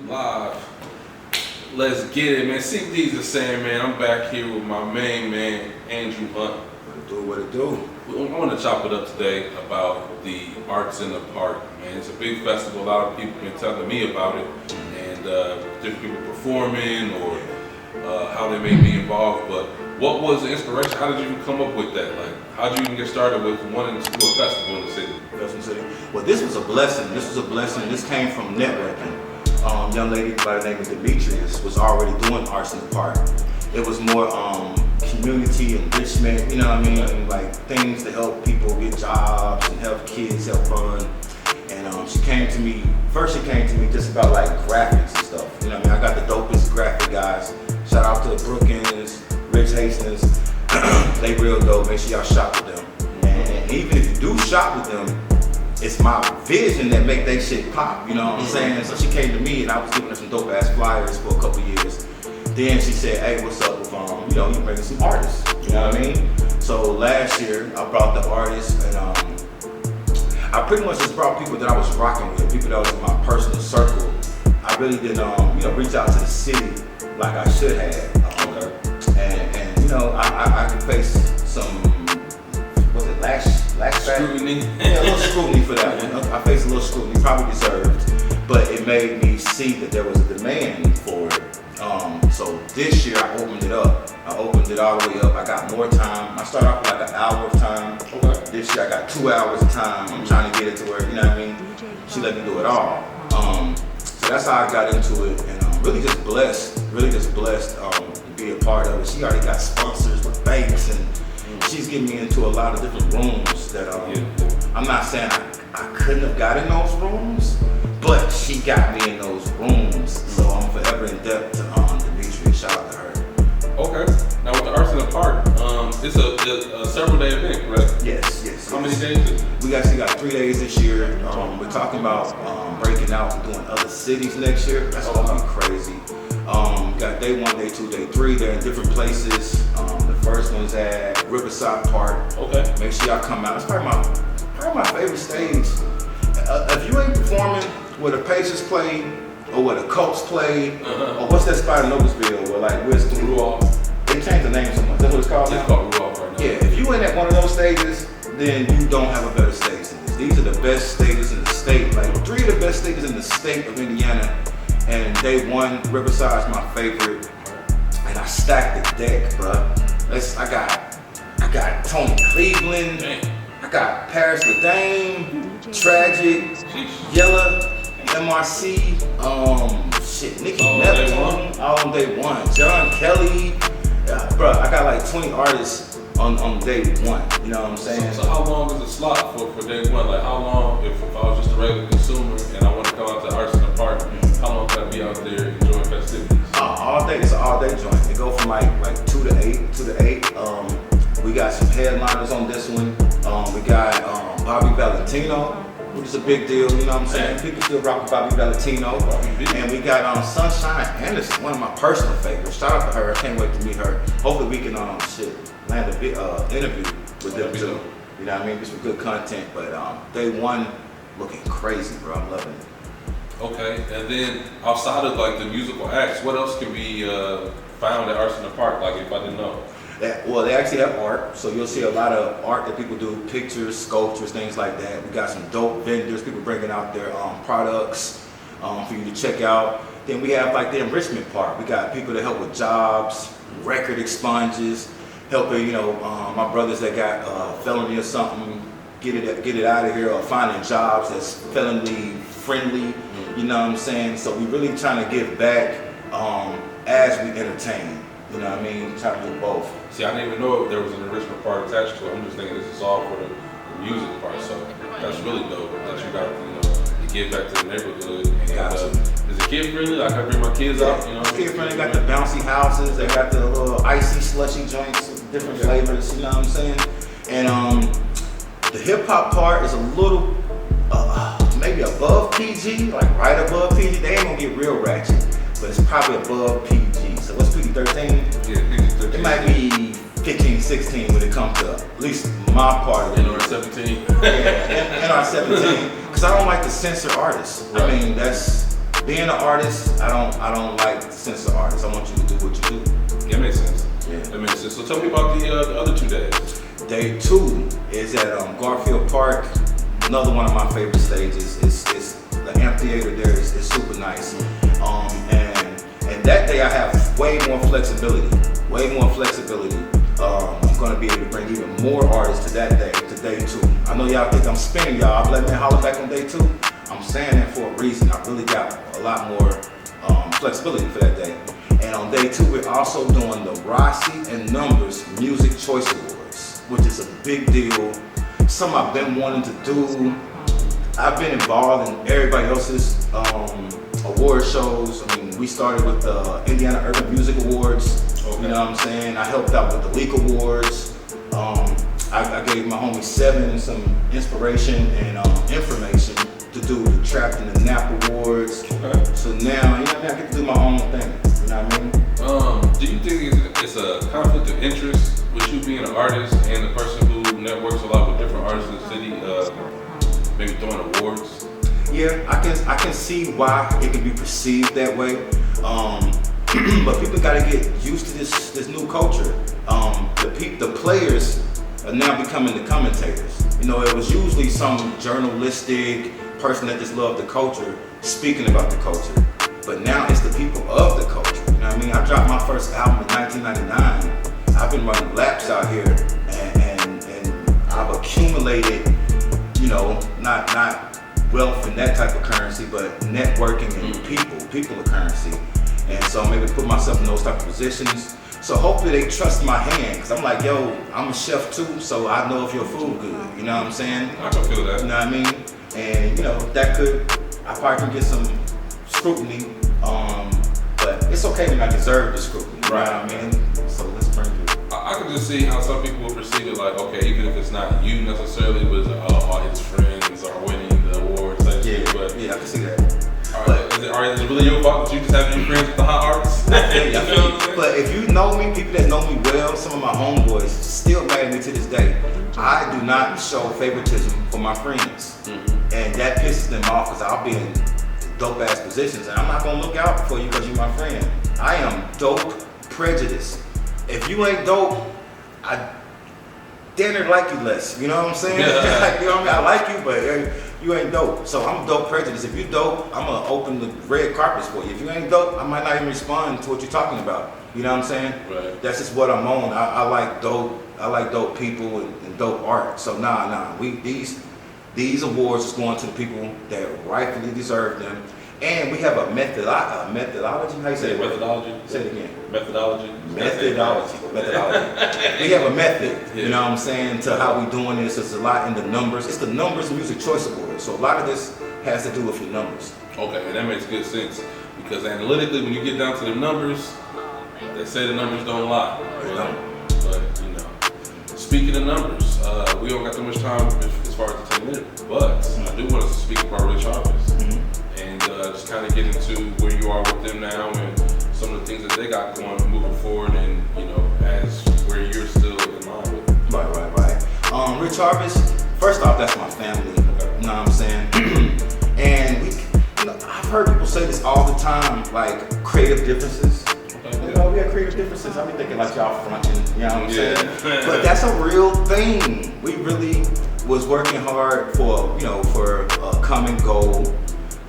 Live. Let's get it, man. CD's the same, man. I'm back here with my main man, Andrew Hunt. What it do? I want to chop it up today about the Arts in the Park, man. It's a big festival. A lot of people have been telling me about it, and different people performing or how they may be involved. But what was the inspiration? How did you even come up with that? Like, how did you even get started with wanting to do a festival in the city? Well, this was a blessing. This came from networking. Young lady by the name of Demetrius was already doing Arts in the Park. It was more community enrichment, you know what I mean? Like things to help people get jobs and help kids have fun. And she came to me just about like graphics and stuff. You know what I mean? I got the dopest graphic guys. Shout out to Brookins, Rich Hastings. They real dope. Make sure y'all shop with them. And even if you do shop with them, it's my vision that make that shit pop, you know what I'm saying? So she came to me and I was giving her some dope ass flyers for a couple years. Then she said, hey, what's up with, you bringing some artists, you know what I mean? So last year I brought the artists and I pretty much just brought people that I was rocking with, people that was in my personal circle. I really didn't, reach out to the city like I should have. And I could face some, was it Scrutiny? Yeah, a little scrutiny for that one. I faced a little scrutiny, probably deserved, but it made me see that there was a demand for it. So this year I opened it up. I opened it all the way up. I got more time. I started off with like an hour of time. Okay. This year I got 2 hours of time. I'm trying to get it to where, you know what I mean? She let me do it all. So that's how I got into it, and really just blessed to be a part of it. She already got sponsors with banks, and she's getting me into a lot of different rooms that I'm not saying I couldn't have got in those rooms, but she got me in those rooms. So I'm forever in debt to Demetrius. Shout out to her. Okay. Now with the Arts in the Park, it's a several day event, right? Yes. How many days is it? We actually got 3 days this year. We're talking about breaking out and doing other cities next year. That's gonna be crazy. Got day 1, day 2, day 3. They're in different places. The first one's at Riverside Park. Okay. Make sure y'all come out. It's probably my favorite stage. If you ain't performing where the Pacers play, or where the Colts play, or what's that spot in Noblesville where like where's the Ruoff? They changed the name so much. That's what it's called now? It's called Ruoff right now. Yeah, if you ain't at one of those stages, then you don't have a better stage than this. These are the best stages in the state. Like 3 of the best stages in the state of Indiana. And day 1, Riverside's my favorite. And I stacked the deck, bruh. I got Tony Cleveland. Man. I got Paris Ledame, Tragic, Yella, MRC, Nicki Neptune, all on day 1. John Kelly, bruh, I got like 20 artists on day 1. You know what I'm saying? So how long is the slot for day 1? Like how long, if I was just a regular consumer and I want to come out to Arts in the Park, how long can I be out there enjoying festivities? All day. It's an all-day joint. It go from like 2 to 8. We got some headliners on this one. We got Bobby Valentino, which is a big deal. You know what I'm saying? People still rock with Bobby Valentino. And we got Sunshine Anderson, one of my personal favorites. Shout out to her. I can't wait to meet her. Hopefully we can land a big interview with them too. You know what I mean? Just some good content. But day 1 looking crazy, bro. I'm loving it. Okay, and then outside of like the musical acts, what else can be found at Arts in the Park? Like if I didn't know. Well, they actually have art, so you'll see a lot of art that people do, pictures, sculptures, things like that. We got some dope vendors, people bringing out their products for you to check out. Then we have like the enrichment part. We got people that help with jobs, record expunges, helping my brothers that got felony or something, get it out of here, or finding jobs that's felony friendly. You know what I'm saying? So we really trying to give back as we entertain. You know what I mean? Trying to do both. See, I didn't even know if there was an enrichment part attached to it. I'm just thinking this is all for the music part. So that's really dope that you got to give back to the neighborhood. And, is it kid friendly? Like I bring my kids out. Kid friendly. Got the bouncy houses. They got the little icy slushy joints with different flavors. You know what I'm saying? And the hip hop part is a little maybe above PG, like right above PG. They ain't gonna get real ratchet, but it's probably above PG. So what's PG-13? Yeah, PG-13. It might be 15, 16 when it comes to at least my part of it. NR-17. Yeah, NR-17. Because I don't like to censor artists. Right. I mean, that's being an artist, I don't like to censor artists. I want you to do what you do. That makes sense. Yeah. That makes sense. So tell me about the other 2 days. Day 2 is at Garfield Park. Another one of my favorite stages. It's the amphitheater there is super nice. And that day I have way more flexibility. I'm gonna be able to bring even more artists to that day, to day 2. I know y'all think I'm spinning y'all. But let me holler back on day 2. I'm saying that for a reason. I really got a lot more flexibility for that day. And on day 2, we're also doing the Rossi and Numbers Music Choice Awards, which is a big deal. Something I've been wanting to do. I've been involved in everybody else's award shows. I mean, we started with the Indiana Urban Music Awards. Okay. You know what I'm saying? I helped out with the Leak Awards. I gave my homie Seven some inspiration and information to do the Trapped in the Nap Awards. Okay. So now, you know, I get to do my own thing. You know what I mean? Do you think it's a conflict of interest with you being an artist and the person who networks a lot with different artists in the city, maybe throwing awards? Yeah, I can see why it can be perceived that way. But people gotta get used to this new culture. The players are now becoming the commentators. You know, it was usually some journalistic person that just loved the culture speaking about the culture. But now it's the people of the culture. You know what I mean? I dropped my first album in 1999. I've been running laps out here and I've accumulated, you know, not wealth and that type of currency, but networking and people of currency. And so I'm able to put myself in those type of positions. So hopefully they trust my hand, because I'm like, yo, I'm a chef too, so I know if your food good. You know what I'm saying? I can feel that. You know what I mean? And you know, I probably can get some scrutiny, but it's okay when I deserve the scrutiny. You know what I mean? So let's bring it. I can just see how some people will perceive it like, okay, even if it's not you necessarily, but all his friends are winning the awards. But Yeah, I can see that. Is it really your fault that you just have any friends with the hot artists? You know what I'm saying? But if you know me, people that know me well, some of my homeboys still mad at me to this day. I do not show favoritism for my friends. And that pisses them off because I'll be in dope ass positions and I'm not gonna look out for you because you're my friend. I am dope prejudice. If you ain't dope, I damn near like you less. You know what I'm saying? Yeah. Like, you know what I mean? I like you, but you ain't dope. So I'm dope prejudice. If you dope, I'm gonna open the red carpets for you. If you ain't dope, I might not even respond to what you're talking about. You know what I'm saying? Right. That's just what I'm on. I like dope. I like dope people and dope art. So nah. These awards is going to the people that rightfully deserve them. And we have a methodology. How you say it? Methodology. Say it again. Methodology. Methodology. We have a method, you know what I'm saying, to how we doing this. It's a lot in the numbers. It's the Numbers Music Choice Awards. So a lot of this has to do with your numbers. Okay, and that makes good sense because analytically, when you get down to the numbers, they say the numbers don't lie. But you know, speaking of numbers, we don't got too much time as far as the 10 minutes, but I do want to speak about Rich Harvest and just kind of get into where you are with them now and some of the things that they got going moving forward, and you know, as where you're still in line with them. Right. Rich Harvest. First off, that's my family. You know what I'm saying? And I've heard people say this all the time, like creative differences. You know, we have creative differences. I be thinking like y'all fronting, you know what I'm saying? But that's a real thing. We really was working hard for a common goal,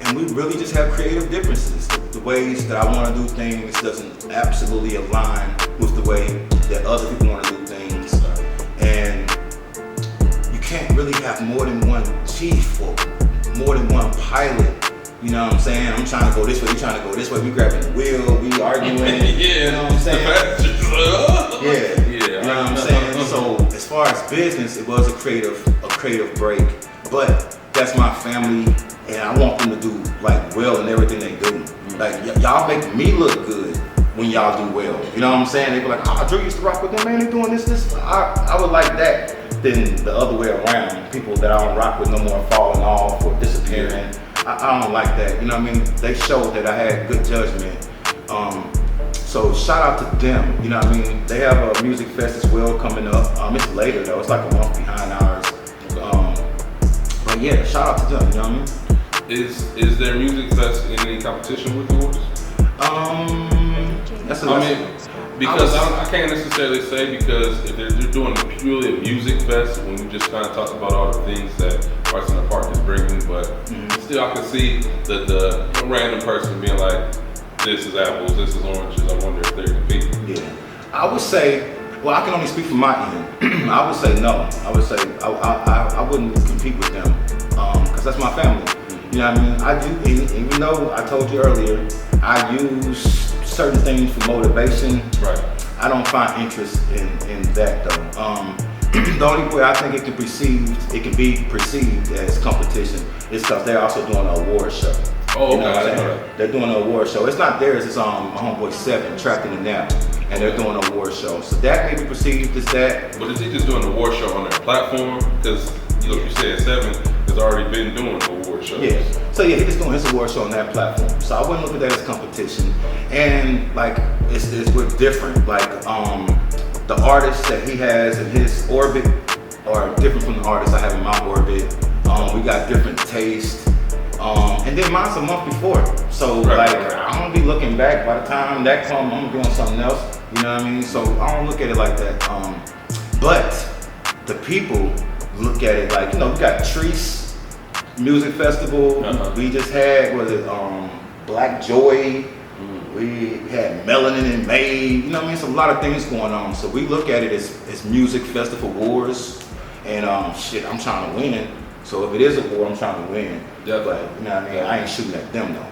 and we really just have creative differences. The ways that I want to do things doesn't absolutely align with the way that other people want to do things, and you can't really have more than one chief or more than one pilot. You know what I'm saying? I'm trying to go this way, you trying to go this way. We grabbing the wheel, we arguing. You know what I'm saying? Yeah. You know what I'm saying? So as far as business, it was a creative break. But that's my family, and I want them to do like well in everything they do. Like y'all make me look good when y'all do well. You know what I'm saying? They be like, oh, Drew used to rock with them, man. They doing this. I would like that than the other way around. People that I don't rock with no more falling off or disappearing. I don't like that. You know what I mean? They showed that I had good judgment. So shout out to them. You know what I mean? They have a music fest as well coming up. It's later though. It's like a month behind ours. But yeah, shout out to them. You know what I mean? Is there music fest in any competition with yours? That's a I mean, because I can't necessarily say, because if they're doing purely a music fest, when we just kind of talk about all the things that Arts in the Park is bringing, but still I can see the random person being like, this is apples, this is oranges, I wonder if they're competing. Yeah, I would say, well, I can only speak from my end. I would say no. I would say I wouldn't compete with them because that's my family. You know what I mean? I do, and you know, I told you earlier, I use certain things for motivation. Right. I don't find interest in that though. The only way I think it can be perceived as competition is because they're also doing an award show. Oh, you know okay. what I'm saying? They're doing an award show. It's not theirs, it's my homeboy Seven, Trapped in the Nap, and they're doing an award show. So that may be perceived as that. But is he just doing an award show on their platform? Because you said Seven has already been doing award shows. Yeah. So yeah, he's doing his award show on that platform. So I wouldn't look at that as competition. And like we're different. Like the artists that he has in his orbit are different from the artists I have in my orbit. We got different tastes. And then mine's a month before. So Right. I'm gonna be looking back by the time that comes, I'm doing something else. You know what I mean? So I don't look at it like that. But the people look at it like, you know, we got Treese Music Festival. We just had, Black Joy. We had Melanin and May. You know what I mean? It's a lot of things going on. So we look at it as music festival wars. And I'm trying to win. So if it is a war, I'm trying to win. Yeah. But you know what I mean? I ain't shooting at them though.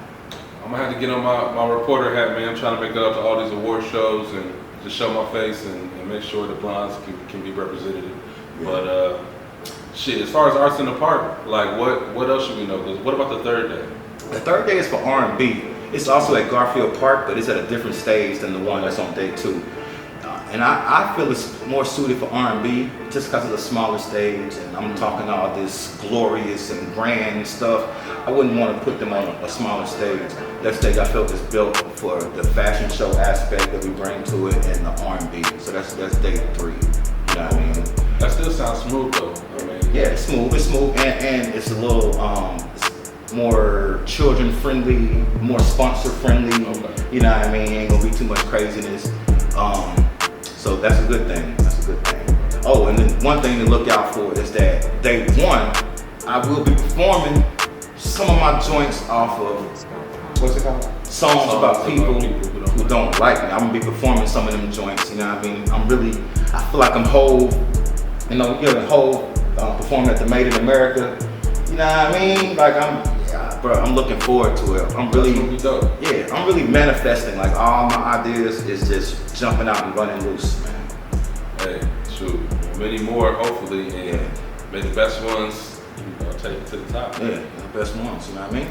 I'm gonna have to get on my reporter hat, man. I'm trying to make it up to all these award shows and just show my face and make sure the blondes can be represented. Yeah. But as far as Arts in the Park, like what else should we know? 'Cause what about the third day? The third day is for R&B. It's also at Garfield Park, but it's at a different stage than the one that's on day 2. And I feel it's more suited for R&B just because of the smaller stage, and I'm talking all this glorious and grand stuff. I wouldn't want to put them on a smaller stage. That stage I felt is built for the fashion show aspect that we bring to it and the R&B. So that's day 3. You know what I mean? That still sounds smooth though. I mean, Yeah, it's smooth, and it's a little it's more children friendly, more sponsor friendly. Okay. You know what I mean? Ain't gonna be too much craziness. So that's a good thing. That's a good thing. Oh, and then one thing to look out for is that day 1, I will be performing some of my joints off of what's it called? Songs about people who don't like me. I'm gonna be performing some of them joints. You know what I mean? I feel like I'm whole. You know, whole performing at the Made in America. You know what I mean? Like I'm looking forward to it. I'm really manifesting. Like all my ideas is just jumping out and running loose, man. Hey, shoot, many more hopefully, and may the best ones take it to the top. Yeah, the best ones. You know what I mean?